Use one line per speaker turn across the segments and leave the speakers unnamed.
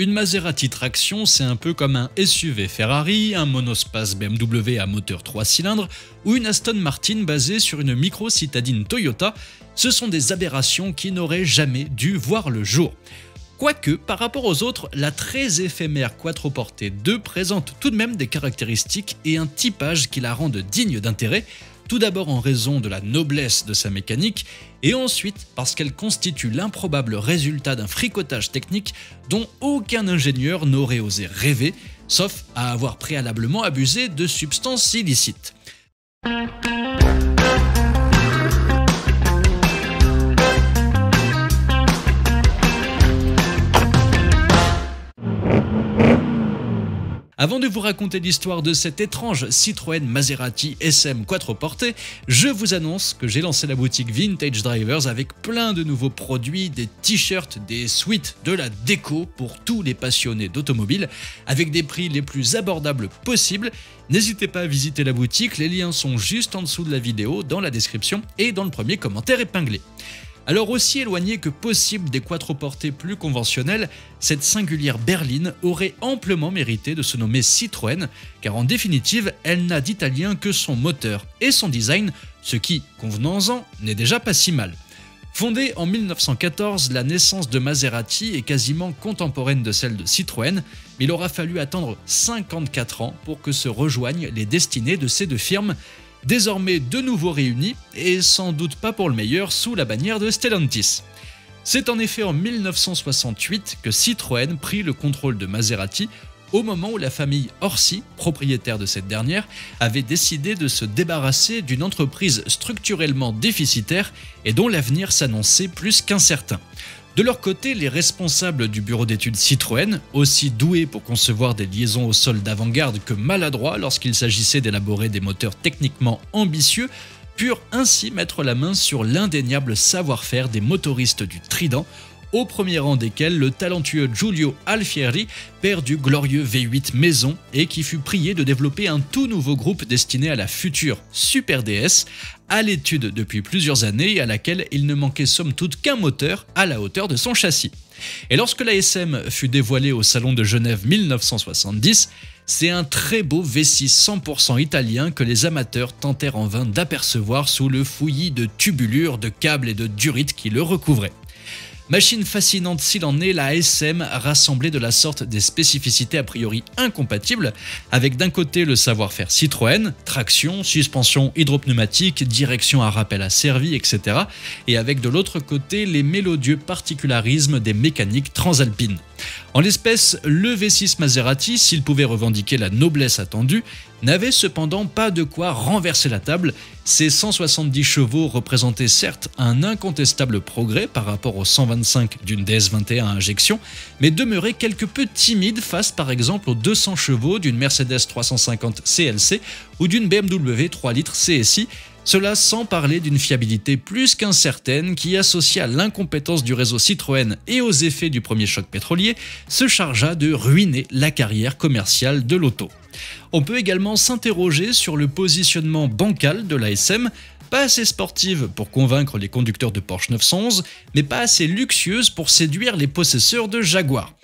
Une Maserati traction, c'est un peu comme un SUV Ferrari, un monospace BMW à moteur 3 cylindres ou une Aston Martin basée sur une micro-citadine Toyota. Ce sont des aberrations qui n'auraient jamais dû voir le jour. Quoique, par rapport aux autres, la très éphémère Quattroporte 2 présente tout de même des caractéristiques et un typage qui la rendent digne d'intérêt, tout d'abord en raison de la noblesse de sa mécanique, et ensuite parce qu'elle constitue l'improbable résultat d'un fricotage technique dont aucun ingénieur n'aurait osé rêver, sauf à avoir préalablement abusé de substances illicites. Avant de vous raconter l'histoire de cette étrange Citroën Maserati SM Quattroporte, je vous annonce que j'ai lancé la boutique Vintage Drivers avec plein de nouveaux produits, des t-shirts, des suites, de la déco pour tous les passionnés d'automobile, avec des prix les plus abordables possibles. N'hésitez pas à visiter la boutique, les liens sont juste en dessous de la vidéo, dans la description et dans le premier commentaire épinglé. Alors aussi éloignée que possible des Quattroporte plus conventionnels, cette singulière berline aurait amplement mérité de se nommer Citroën, car en définitive, elle n'a d'italien que son moteur et son design, ce qui, convenons-en, n'est déjà pas si mal. Fondée en 1914, la naissance de Maserati est quasiment contemporaine de celle de Citroën, mais il aura fallu attendre 54 ans pour que se rejoignent les destinées de ces deux firmes, désormais de nouveau réunis, et sans doute pas pour le meilleur, sous la bannière de Stellantis. C'est en effet en 1968 que Citroën prit le contrôle de Maserati, au moment où la famille Orsi, propriétaire de cette dernière, avait décidé de se débarrasser d'une entreprise structurellement déficitaire et dont l'avenir s'annonçait plus qu'incertain. De leur côté, les responsables du bureau d'études Citroën, aussi doués pour concevoir des liaisons au sol d'avant-garde que maladroits lorsqu'il s'agissait d'élaborer des moteurs techniquement ambitieux, purent ainsi mettre la main sur l'indéniable savoir-faire des motoristes du Trident, au premier rang desquels le talentueux Giulio Alfieri, père du glorieux V8 maison et qui fut prié de développer un tout nouveau groupe destiné à la future Super DS, à l'étude depuis plusieurs années et à laquelle il ne manquait somme toute qu'un moteur à la hauteur de son châssis. Et lorsque la SM fut dévoilée au Salon de Genève 1970, c'est un très beau V6 100% italien que les amateurs tentèrent en vain d'apercevoir sous le fouillis de tubulures, de câbles et de durites qui le recouvraient. Machine fascinante s'il en est, la SM rassemblait de la sorte des spécificités a priori incompatibles, avec d'un côté le savoir-faire Citroën, traction, suspension hydropneumatique, direction à rappel asservie, etc. et avec de l'autre côté les mélodieux particularismes des mécaniques transalpines. En l'espèce, le V6 Maserati, s'il pouvait revendiquer la noblesse attendue, n'avait cependant pas de quoi renverser la table. Ses 170 chevaux représentaient certes un incontestable progrès par rapport aux 125 d'une DS21 à injection, mais demeuraient quelque peu timides face par exemple aux 200 chevaux d'une Mercedes 350 CLC ou d'une BMW 3 litres CSI, cela sans parler d'une fiabilité plus qu'incertaine qui, associée à l'incompétence du réseau Citroën et aux effets du premier choc pétrolier, se chargea de ruiner la carrière commerciale de l'auto. On peut également s'interroger sur le positionnement bancal de la SM, pas assez sportive pour convaincre les conducteurs de Porsche 911, mais pas assez luxueuse pour séduire les possesseurs de Jaguar.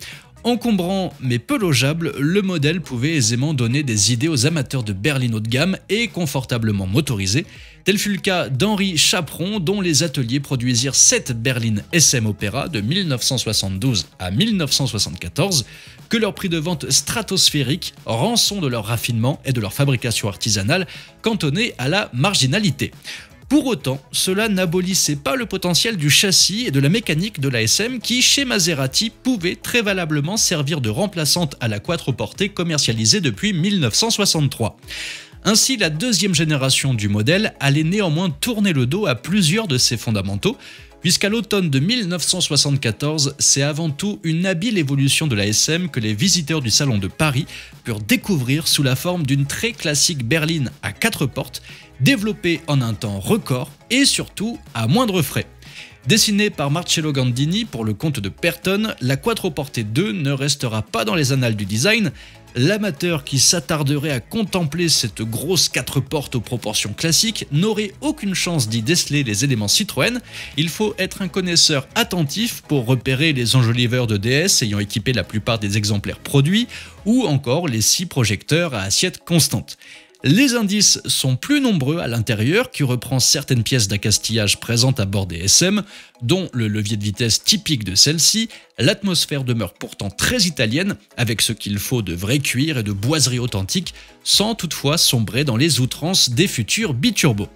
Encombrant mais peu logeable, le modèle pouvait aisément donner des idées aux amateurs de berlines haut de gamme et confortablement motorisées. Tel fut le cas d'Henri Chaperon, dont les ateliers produisirent 7 berlines SM Opera de 1972 à 1974, que leur prix de vente stratosphérique, rançon de leur raffinement et de leur fabrication artisanale, cantonnait à la marginalité. Pour autant, cela n'abolissait pas le potentiel du châssis et de la mécanique de la SM qui, chez Maserati, pouvait très valablement servir de remplaçante à la Quattroporte commercialisée depuis 1963. Ainsi, la deuxième génération du modèle allait néanmoins tourner le dos à plusieurs de ses fondamentaux, puisqu'à l'automne de 1974, c'est avant tout une habile évolution de la SM que les visiteurs du Salon de Paris purent découvrir sous la forme d'une très classique berline à 4 portes, développée en un temps record et surtout à moindre frais. Dessinée par Marcello Gandini pour le compte de Perton, la Quattroporte 2 ne restera pas dans les annales du design. L'amateur qui s'attarderait à contempler cette grosse 4 portes aux proportions classiques n'aurait aucune chance d'y déceler les éléments Citroën. Il faut être un connaisseur attentif pour repérer les enjoliveurs de DS ayant équipé la plupart des exemplaires produits, ou encore les 6 projecteurs à assiette constante. Les indices sont plus nombreux à l'intérieur, qui reprend certaines pièces d'accastillage présentes à bord des SM, dont le levier de vitesse typique de celle-ci. L'atmosphère demeure pourtant très italienne, avec ce qu'il faut de vrai cuir et de boiserie authentique, sans toutefois sombrer dans les outrances des futurs biturbo.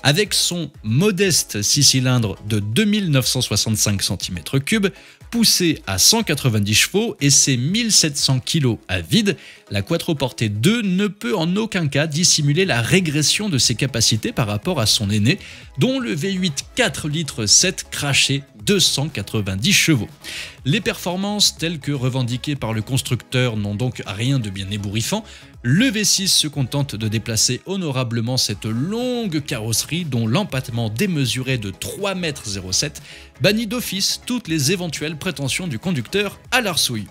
Avec son modeste 6 cylindres de 2965 cm3, poussé à 190 chevaux et ses 1700 kg à vide, la Quattroporte 2 ne peut en aucun cas dissimuler la régression de ses capacités par rapport à son aîné, dont le V8 4 litres 7 crachait 290 chevaux. Les performances telles que revendiquées par le constructeur n'ont donc rien de bien ébouriffant. Le V6 se contente de déplacer honorablement cette longue carrosserie dont l'empattement démesuré de 3,07 m bannit d'office toutes les éventuelles prétentions du conducteur à l'arsouille.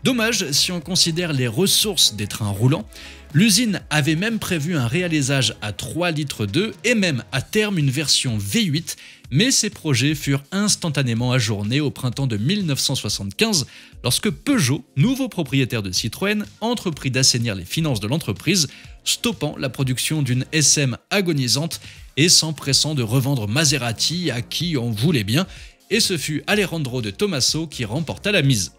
Dommage si on considère les ressources des trains roulants. L'usine avait même prévu un réalisage à 3,2 litres et même à terme une version V8, mais ces projets furent instantanément ajournés au printemps de 1975 lorsque Peugeot, nouveau propriétaire de Citroën, entreprit d'assainir les finances de l'entreprise, stoppant la production d'une SM agonisante et s'empressant de revendre Maserati à qui on voulait bien, et ce fut Alejandro de Tomaso qui remporta la mise.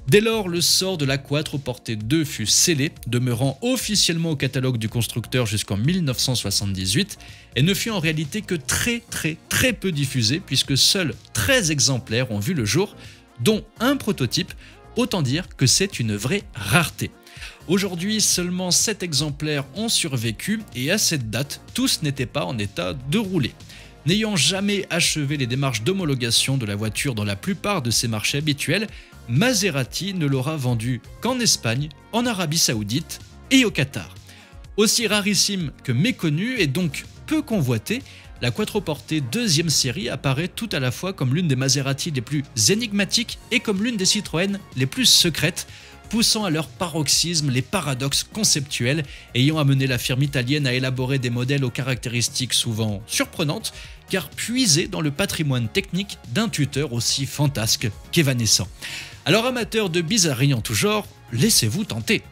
Dès lors, le sort de la Quattroporte 2 fut scellé, demeurant officiellement au catalogue du constructeur jusqu'en 1978 et ne fut en réalité que très peu diffusé puisque seuls 13 exemplaires ont vu le jour, dont un prototype, autant dire que c'est une vraie rareté. Aujourd'hui, seulement 7 exemplaires ont survécu et à cette date, tous n'étaient pas en état de rouler. N'ayant jamais achevé les démarches d'homologation de la voiture dans la plupart de ses marchés habituels, Maserati ne l'aura vendu qu'en Espagne, en Arabie Saoudite et au Qatar. Aussi rarissime que méconnue et donc peu convoitée, la Quattroporte 2e série apparaît tout à la fois comme l'une des Maserati les plus énigmatiques et comme l'une des Citroën les plus secrètes, poussant à leur paroxysme les paradoxes conceptuels ayant amené la firme italienne à élaborer des modèles aux caractéristiques souvent surprenantes, car puisés dans le patrimoine technique d'un tuteur aussi fantasque qu'évanescent. Alors amateurs de bizarreries en tout genre, laissez-vous tenter.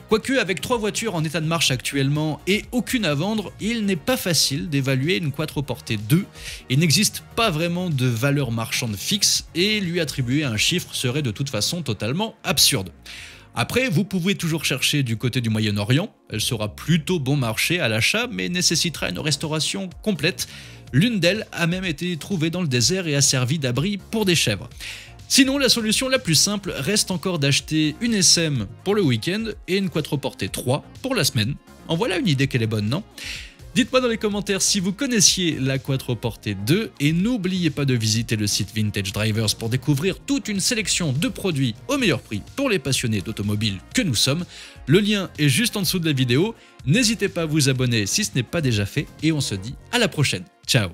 Quoique avec 3 voitures en état de marche actuellement et aucune à vendre, il n'est pas facile d'évaluer une Quattroporte 2. Il n'existe pas vraiment de valeur marchande fixe et lui attribuer un chiffre serait de toute façon totalement absurde. Après, vous pouvez toujours chercher du côté du Moyen-Orient, elle sera plutôt bon marché à l'achat mais nécessitera une restauration complète. L'une d'elles a même été trouvée dans le désert et a servi d'abri pour des chèvres. Sinon, la solution la plus simple reste encore d'acheter une SM pour le week-end et une Quattroporte 3 pour la semaine. En voilà une idée qu'elle est bonne, non? Dites-moi dans les commentaires si vous connaissiez la Quattroporte 2 et n'oubliez pas de visiter le site Vintage Drivers pour découvrir toute une sélection de produits au meilleur prix pour les passionnés d'automobile que nous sommes. Le lien est juste en dessous de la vidéo. N'hésitez pas à vous abonner si ce n'est pas déjà fait et on se dit à la prochaine. Ciao!